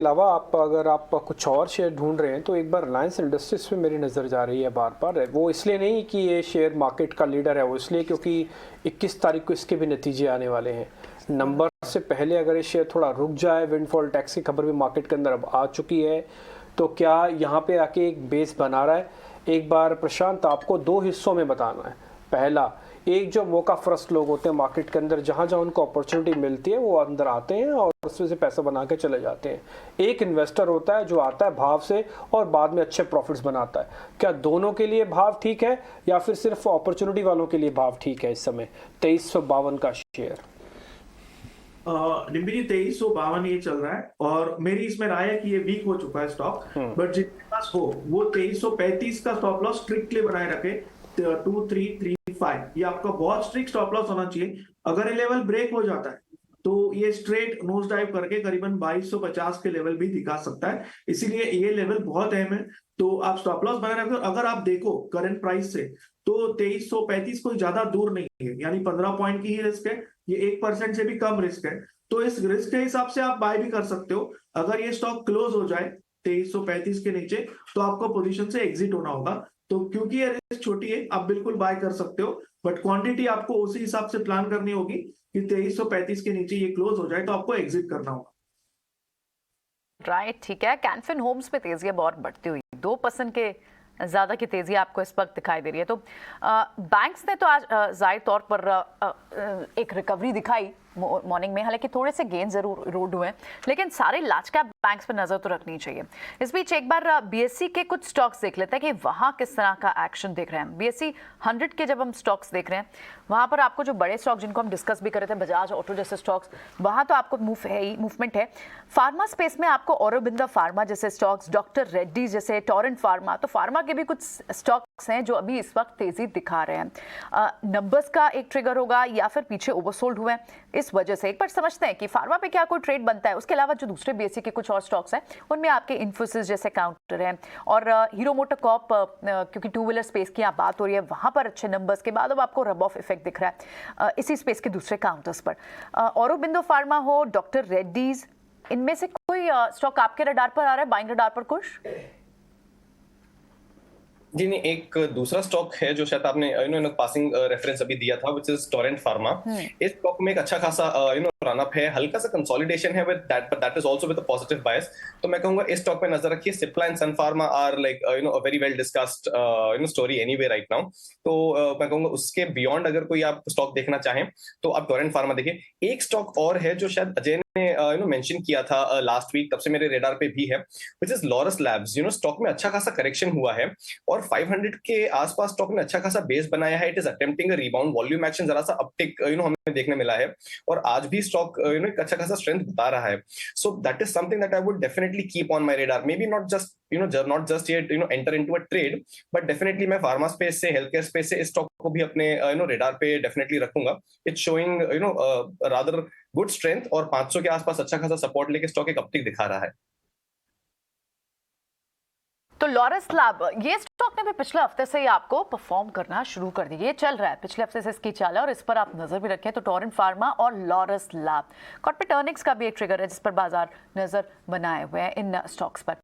अलावा अगर आप कुछ और शेयर ढूंढ रहे हैं तो एक बार रिलायंस इंडस्ट्रीज पे मेरी नज़र जा रही है बार बार। वो इसलिए नहीं कि ये शेयर मार्केट का लीडर है, वो इसलिए क्योंकि 21 तारीख को इसके भी नतीजे आने वाले हैं। नंबर से पहले अगर ये शेयर थोड़ा रुक जाए, विंडफॉल टैक्स की खबर भी मार्केट के अंदर अब आ चुकी है, तो क्या यहाँ पे आके एक बेस बना रहा है। एक बार प्रशांत आपको दो हिस्सों में बताना है। पहला, एक जो मौका फरस्त लोग होते हैं मार्केट के अंदर, जहां जहां उनको अपॉर्चुनिटी मिलती है वो अंदर आते हैं और उसमें से पैसा बना के चले जाते हैं। एक इन्वेस्टर होता है जो आता है भाव से और बाद में अच्छे प्रॉफिट्स बनाता है। क्या दोनों के लिए भाव ठीक है या फिर सिर्फ अपॉर्चुनिटी वालों के लिए भाव ठीक है? इस समय 2352 का शेयर निम्बी जी 2352 ये चल रहा है और मेरी इसमें राय है कि ये वीक हो चुका है स्टॉक। बट जिनके पास हो वो 2335 का स्टॉप लॉस स्ट्रिक्टली बनाए रखे। 2335 ये आपका बहुत स्ट्रिक्ट स्टॉप लॉस होना चाहिए। अगर ये लेवल ब्रेक हो जाता है तो ये स्ट्रेट नोज डाइव करके करीबन 2250 के लेवल भी दिखा सकता है, इसीलिए ये लेवल बहुत अहम है। तो आप स्टॉप लॉस बनाए रखो। अगर आप देखो करंट प्राइस से तो 2335 कोई ज्यादा दूर नहीं है, यानी 15 पॉइंट की ही रिस्क है। ये 1% से भी कम रिस्क है, तो इस रिस्क के हिसाब से आप बाय भी कर सकते हो। अगर ये स्टॉक क्लोज हो जाए 2335 के नीचे तो आपको पोजीशन से एग्जिट होना होगा। तो क्योंकि ये रिस्क छोटी है आप बिल्कुल बाय कर सकते हो, बट क्वांटिटी आपको उसी हिसाब से प्लान करनी होगी कि 2335 के नीचे ये क्लोज हो जाए तो आपको एग्जिट करना होगा। राइट, ठीक है। कैनफिन होम्स पे तेजी अब और बढ़ती हुई 2% के ज़्यादा की तेज़ी आपको इस वक्त दिखाई दे रही है। तो बैंक्स ने तो आज जाहिर तौर पर एक रिकवरी दिखाई मॉर्निंग में, हालांकि थोड़े से गेन जरूर रोड हुए हैं, लेकिन सारे लार्ज कैप बैंक्स पर नजर तो रखनी चाहिए। इस बीच एक बार बीएससी के कुछ स्टॉक्स देख लेते हैं कि वहां किस तरह का एक्शन देख रहे हैं। बीएससी 100 के जब हम स्टॉक्स देख रहे हैं वहां पर आपको जो बड़े स्टॉक जिनको हम डिस्कस भी कर रहे थे, बजाज ऑटो जैसे स्टॉक्स, वहां तो आपको मूवमेंट है। फार्मा स्पेस में आपको औरोबिंदो फार्मा जैसे स्टॉक्स, डॉक्टर रेड्डी जैसे, टोरेंट फार्मा, तो फार्मा के भी कुछ स्टॉक्स हैं जो अभी इस वक्त तेजी दिखा रहे हैं। नंबर्स का एक ट्रिगर होगा या फिर पीछे ओवरसोल्ड हुए हैं, इस वजह से एक बार समझते हैं कि फार्मा पे क्या कोई ट्रेड बनता है। उसके अलावा जो दूसरे बीएससी के कुछ और स्टॉक्स हैं उनमें आपके इन्फोसिस जैसे काउंटर हैं और हीरो मोटर कॉर्प, क्योंकि टू व्हीलर स्पेस की आप बात हो रही है, वहां पर अच्छे नंबर्स के बाद अब आपको रब ऑफ इफेक्ट दिख रहा है इसी स्पेस के दूसरे काउंटर्स पर। औरोबिंदो फार्मा हो, डॉक्टर रेड्डीज, इनमें से कोई स्टॉक आपके रडार पर आ रहा है, बाइंग रडार पर कुछ? जी नहीं, एक दूसरा स्टॉक है जो शायद आपने पासिंग रेफरेंस अभी दिया था, विच इज टोरेंट फार्मा। इस स्टॉक में एक अच्छा खासा रन अप है, हल्का सा कंसोलिडेशन है with that, but that is also with a positive bias. तो मैं कहूंगा इस स्टॉक पे नजर रखिए। Cipla and Sun Pharma are like a very well discussed story anyway right now. तो मैं कहूंगा उसके बियॉन्ड अगर कोई आप स्टॉक देखना चाहें तो आप टोरेंट फार्मा देखिए। एक स्टॉक और है जो शायद अजय ने मेंशन किया था लास्ट वीक, तब से मेरे रेडार पे भी है, which is Laurus labs. Stock में अच्छा खासा करेक्शन हुआ है और 500 के आसपास स्टॉक ने अच्छा खासा बेस बनाया है। It is attempting a rebound, volume action जरा सा अपटिक हमें देखने मिला है और आज भी स्टॉक एक अच्छा खासा स्ट्रेंथ बता रहा है। So that is something that I would definitely keep on my radar. May be not just yet enter into a trade, but definitely मैं फार्मा स्पेस से, हेल्थ केयर स्पेस से इस स्टॉक को भी अपने रेडार पे डेफिनेटली रखूंगा। It's showing rather good strength और 500 के आसपास अच्छा खासा सपोर्ट लेके स्टॉक एक अपटिक दिखा रहा है। तो लॉरस लैब, ये स्टॉक ने भी पिछले हफ्ते से ही आपको परफॉर्म करना शुरू कर दिया, ये चल रहा है पिछले हफ्ते से इसकी चाल है और इस पर आप नजर भी रखें। तो टोरेंट फार्मा और लॉरस लैब, कॉर्पोरेट अर्निंग्स का भी एक ट्रिगर है जिस पर बाजार नजर बनाए हुए हैं इन स्टॉक्स पर।